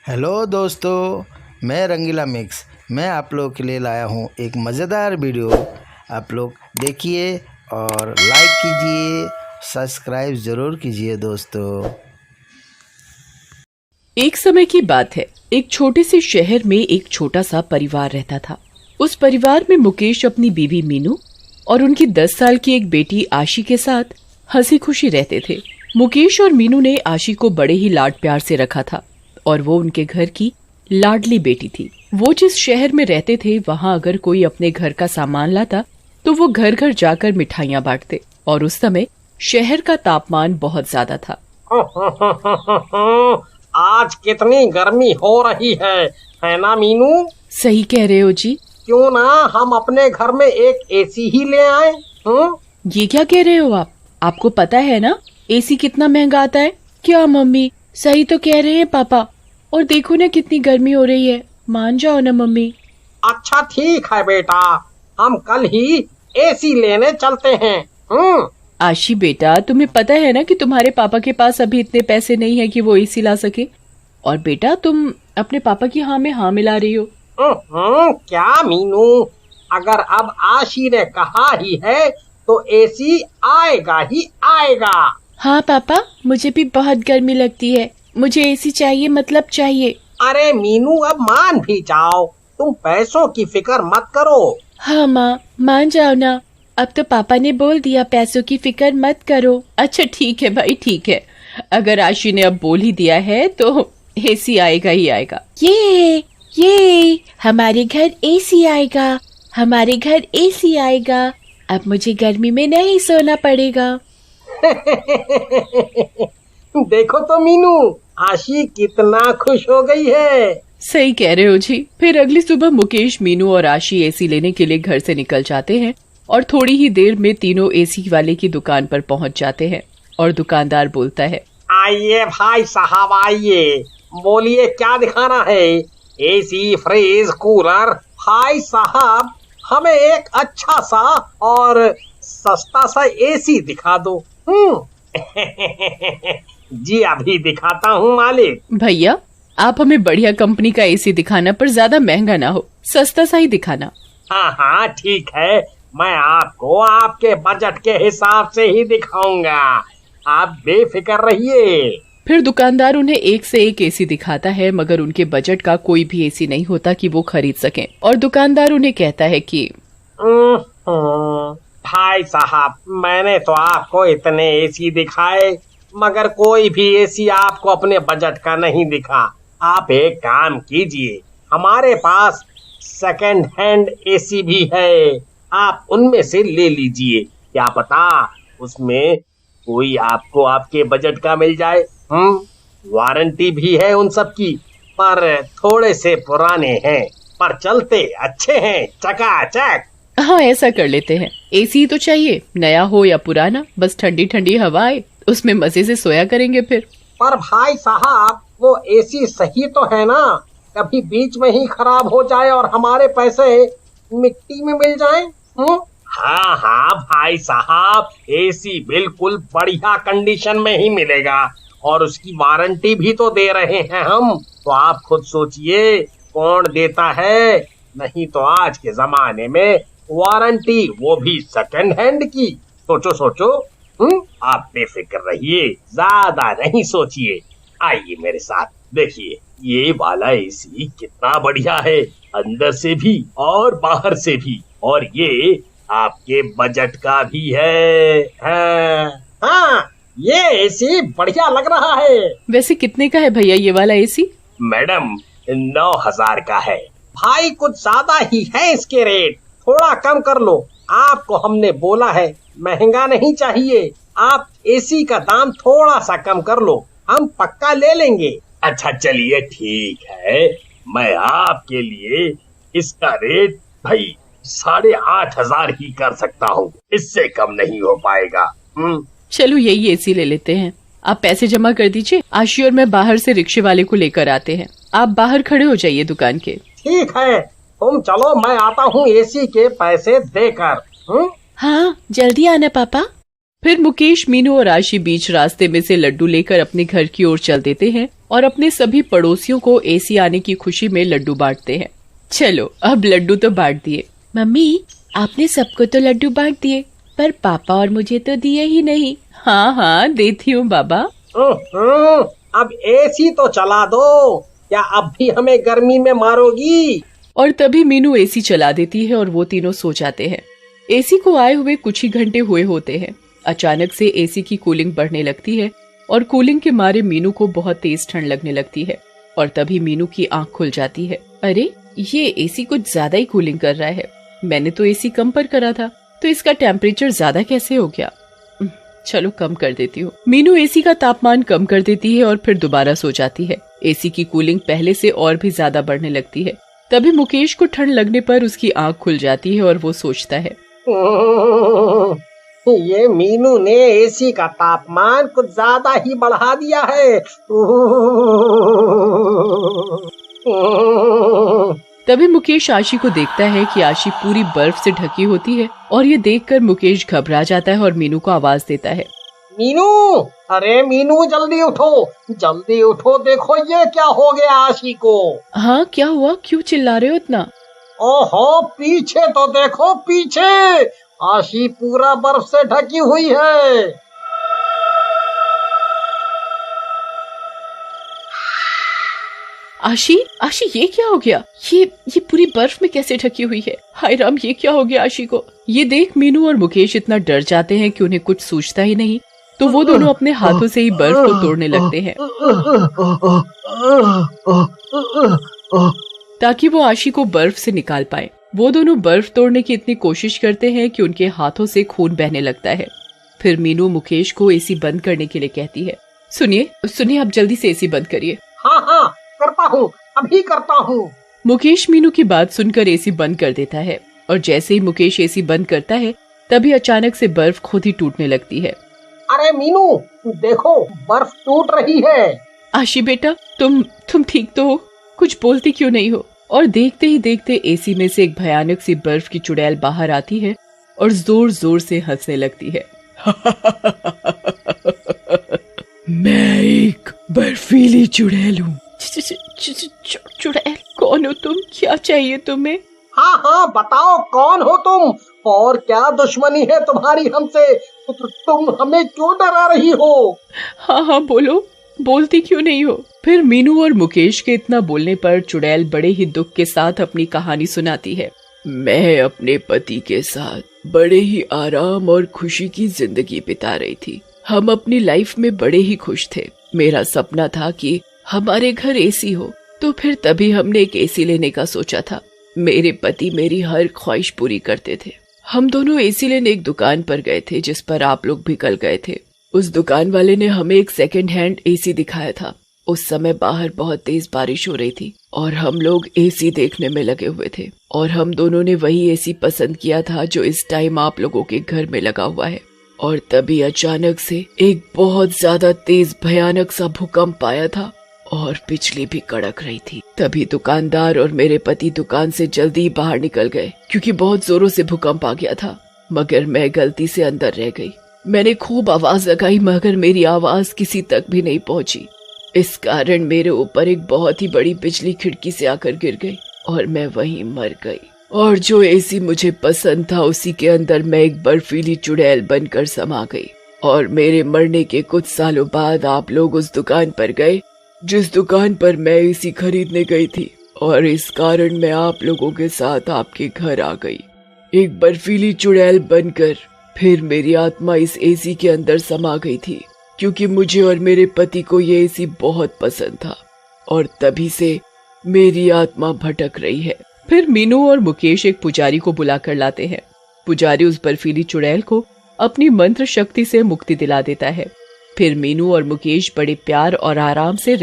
Hello दोस्तों, मैं रंगीला mix. मैं आप लोगों के लिए लाया हूँ एक मज़ेदार वीडियो। आप लोग देखिए और लाइक कीजिए, सब्सक्राइब ज़रूर कीजिए दोस्तों। एक समय की बात है। एक छोटे से शहर में एक छोटा सा परिवार रहता था। उस परिवार में मुकेश अपनी बीवी मीनू और उनकी 10 साल की एक बेटी आशी के साथ हंसी खुशी रहते थे। मुकेश और मीनू ने आशी को बड़े ही लाड प्यार से रखा था और वो उनके घर की लाडली बेटी थी। वो जिस शहर में रहते थे वहाँ अगर कोई अपने घर का सामान लाता तो वो घर घर जाकर मिठाइयाँ बांटते। और उस समय शहर का तापमान बहुत ज्यादा था। आज कितनी गर्मी हो रही है ना मीनू? सही कह रहे हो जी। क्यों ना हम अपने घर में एक एसी ही ले आए? ये क्या कह रहे हो आप? आपको पता है ना एसी कितना महंगा आता है? क्या मम्मी, सही तो कह रहे हैं पापा। और देखो ना कितनी गर्मी हो रही है, मान जाओ ना मम्मी। अच्छा ठीक है बेटा, हम कल ही एसी लेने चलते हैं। आशी बेटा, तुम्हें पता है ना कि तुम्हारे पापा के पास अभी इतने पैसे नहीं है कि वो एसी ला सके। और बेटा तुम अपने पापा की हाँ में हाँ मिला रही हो। क्या मीनू, अगर अब आशी ने कहा ही है तो एसी आएगा ही आएगा। हाँ पापा, मुझे भी बहुत गर्मी लगती है, मुझे एसी चाहिए, मतलब चाहिए। अरे मीनू अब मान भी जाओ, तुम पैसों की फिक्र मत करो। हाँ माँ, मान जाओ ना। अब तो पापा ने बोल दिया पैसों की फिक्र मत करो। अच्छा ठीक है भाई, ठीक है। अगर आशी ने अब बोल ही दिया है तो एसी आएगा ही आएगा। ये हमारे घर एसी आएगा, हमारे घर एसी आएगा। अब मुझे गर्मी में नहीं सोना पड़ेगा। देखो तो मीनू, आशी कितना खुश हो गई है। सही कह रहे हो जी। फिर अगली सुबह मुकेश, मीनू और आशी एसी लेने के लिए घर से निकल जाते हैं और थोड़ी ही देर में तीनों एसी वाले की दुकान पर पहुंच जाते हैं। और दुकानदार बोलता है, आइए भाई साहब आइए, बोलिए क्या दिखाना है? AC, fridge, cooler. भाई साहब हमें एक अच्छा सा और सस्ता सा एसी दिखा दो। जी अभी दिखाता हूँ मालिक। भैया आप हमें बढ़िया कंपनी का एसी दिखाना, पर ज्यादा महंगा ना हो, सस्ता सा ही दिखाना। हाँ हाँ ठीक है, मैं आपको आपके बजट के हिसाब से ही दिखाऊंगा, आप बेफिक्र रहिए। फिर दुकानदार उन्हें एक से एक एसी दिखाता है, मगर उनके बजट का कोई भी एसी नहीं होता कि वो खरीद सकें। और दुकानदार उन्हें कहता है कि भाई साहब, मैंने तो आपको इतने एसी दिखाए मगर कोई भी एसी आपको अपने बजट का नहीं दिखा। आप एक काम कीजिए, हमारे पास सेकंड हैंड एसी भी है, आप उनमें से ले लीजिए। क्या पता उसमें कोई आपको आपके बजट का मिल जाए। वारंटी भी है उन सब की, पर थोड़े से पुराने हैं, पर चलते अच्छे हैं, चकाचक। हाँ ऐसा कर लेते हैं। एसी तो चाहिए, नया हो या पुराना, बस ठंडी ठंडी हवा आए, उसमें मजे से सोया करेंगे फिर। पर भाई साहब वो एसी सही तो है ना? कभी बीच में ही खराब हो जाए और हमारे पैसे मिट्टी में मिल जाए। हाँ हाँ भाई साहब, एसी बिल्कुल बढ़िया कंडीशन में ही मिलेगा और उसकी वारंटी भी तो दे रहे हैं हम। तो आप खुद सोचिए कौन देता है? नहीं तो आज के जमाने में वारंटी, वो भी सेकंड हैंड की। सोचो सोचो। आप बेफिक्र रहिए, ज्यादा नहीं सोचिए। आइए मेरे साथ, देखिए ये वाला एसी कितना बढ़िया है, अंदर से भी और बाहर से भी, और ये आपके बजट का भी है। हाँ, ये एसी बढ़िया लग रहा है। वैसे कितने का है भैया ये वाला एसी? मैडम 9,000 का है। भाई कुछ ज्यादा ही है इसके रेट, थोड़ा कम कर लो। आपको हमने बोला है महंगा नहीं चाहिए, आप एसी का दाम थोड़ा सा कम कर लो, हम पक्का ले लेंगे। अच्छा चलिए ठीक है, मैं आपके लिए इसका रेट भाई 8,500 ही कर सकता हूँ, इससे कम नहीं हो पाएगा। चलो यही एसी ले लेते हैं। आप पैसे जमा कर दीजिए, आशी और मैं बाहर से रिक्शे वाले को लेकर आते हैं। आप बाहर खड़े हो जाइए दुकान के। ठीक है, तुम चलो, मैं आता हूँ एसी के पैसे देकर। हाँ जल्दी आना पापा। फिर मुकेश, मीनू और आशी बीच रास्ते में से लड्डू लेकर अपने घर की ओर चल देते हैं और अपने सभी पड़ोसियों को एसी आने की खुशी में लड्डू बांटते हैं। चलो, अब लड्डू तो बांट दिए। मम्मी, आपने सबको तो लड्डू बांट दिए, पर पापा और मुझे तो दिए ही नहीं। हाँ हाँ, देती हूँ बाबा। अब एसी तो चला दो, क्या अब भी हमें गर्मी में मारोगी? और तभी मीनू एसी चला देती है और वो तीनों सो जाते हैं। एसी को आए हुए कुछ ही घंटे हुए होते हैं। अचानक से एसी की कूलिंग बढ़ने लगती है और कूलिंग के मारे मीनू को बहुत तेज ठंड लगने लगती है। और तभी मीनू की आंख खुल जाती है। अरे, ये एसी कुछ ज्यादा ही कूलिंग कर रहा है। मैंने तो एसी कम पर करा था, तो इसका टेम्परेचर ज्यादा कैसे हो गया? चलो, कम कर देती हूँ। मीनू एसी का तापमान कम कर देती है और फिर दोबारा सो जाती है। एसी की कूलिंग पहले से और भी ज्यादा बढ़ने लगती है। तभी मुकेश को ठंड लगने पर उसकी आंख खुल जाती है और वो सोचता है, ये मीनू ने एसी का तापमान कुछ ज्यादा ही बढ़ा दिया है। तभी मुकेश आशी को देखता है कि आशी पूरी बर्फ से ढकी होती है और ये देखकर मुकेश घबरा जाता है और मीनू को आवाज देता है, मीनू, अरे मीनू, जल्दी उठो, देखो ये क्या हो गया आशी को। हाँ, क्या हुआ? क्यों चिल्ला रहे हो इतना? ओहो, पीछे तो देखो, पीछे आशी पूरा बर्फ से ढकी हुई है। आशी, ये क्या हो गया? ये पूरी बर्फ में कैसे ढकी हुई है? हाय राम, ये क्या हो गया आशी को? ये देख मीनू और मुकेश इतना डर जाते हैं कि उन्हें कुछ सूझता ही नहीं। तो वो दोनों अपने हाथों से ही बर्फ को तोड़ने लगते हैं ताकि वो आशी को बर्फ से निकाल पाए। वो दोनों बर्फ तोड़ने की इतनी कोशिश करते हैं कि उनके हाथों से खून बहने लगता है। फिर मीनू मुकेश को एसी बंद करने के लिए कहती है, सुनिए, आप जल्दी से एसी बंद करिए। हाँ, करता हूँ, अभी करता हूँ। मुकेश मीनू की बात सुनकर एसी बंद कर देता है और जैसे ही मुकेश एसी बंद करता है तभी अचानक से बर्फ खुद ही टूटने लगती है। अरे मीनू, देखो, बर्फ टूट रही है। आशी बेटा, तुम ठीक तो हो? कुछ बोलती क्यों नहीं हो? और देखते ही देखते एसी में से एक भयानक सी बर्फ की चुड़ैल बाहर आती है और जोर जोर से हंसने लगती है। मैं एक बर्फीली चुड़ैल हूँ। चुड़ैल? कौन हो तुम? क्या चाहिए तुम्हें? हाँ, बताओ, कौन हो तुम और क्या दुश्मनी है तुम्हारी हमसे? तुम हमें क्यों डरा रही हो? हाँ, बोलो, बोलती क्यों नहीं हो? फिर मीनू और मुकेश के इतना बोलने पर चुड़ैल बड़े ही दुख के साथ अपनी कहानी सुनाती है। मैं अपने पति के साथ बड़े ही आराम और खुशी की जिंदगी बिता रही थी। हम अपनी लाइफ में बड़े ही खुश थे। मेरा सपना था कि हमारे घर एसी हो, तो फिर तभी हमने एक एसी लेने का सोचा था। मेरे पति मेरी हर ख्वाहिश पूरी करते थे। हम दोनों एसी लेने एक दुकान पर गए थे जिस पर आप लोग भी कल गए थे। उस दुकान वाले ने हमें एक सेकंड हैंड एसी दिखाया था। उस समय बाहर बहुत तेज बारिश हो रही थी और हम लोग एसी देखने में लगे हुए थे और हम दोनों ने वही एसी पसंद किया था जो इस टाइम आप लोगों के घर में लगा हुआ है। और तभी अचानक से एक बहुत ज्यादा तेज भयानक सा भूकंप आया था और बिजली भी कड़क रही थी। तभी दुकानदार और मेरे पति दुकान से जल्दी बाहर निकल गए क्योंकि बहुत जोरों से भूकंप आ गया था। मगर मैं गलती से अंदर रह गई। मैंने खूब आवाज लगाई मगर मेरी आवाज किसी तक भी नहीं पहुंची। इस कारण मेरे ऊपर एक बहुत ही बड़ी बिजली खिड़की से आकर गिर गई और मैं वहीं मर गई। और जो एसी मुझे पसंद था उसी के अंदर मैं एक बर्फीली चुड़ैल बनकर समा गई। और मेरे मरने के कुछ सालों बाद आप लोग उस दुकान पर गए जिस दुकान पर मैं एसी खरीदने गई थी और इस कारण मैं आप लोगों के साथ आपके घर आ गई एक बर्फीली चुड़ैल बनकर। फिर मेरी आत्मा इस एसी के अंदर समा गई थी क्योंकि मुझे और मेरे पति को ये एसी बहुत पसंद था और तभी से मेरी आत्मा भटक रही है। फिर मीनू और मुकेश एक पुजारी को बुलाकर लाते हैं। पुजारी उस बर्फीली चुड़ैल को अपनी मंत्र शक्ति से मुक्ति दिला देता है। फिर मीनू और मुकेश बड़े प्यार और आराम से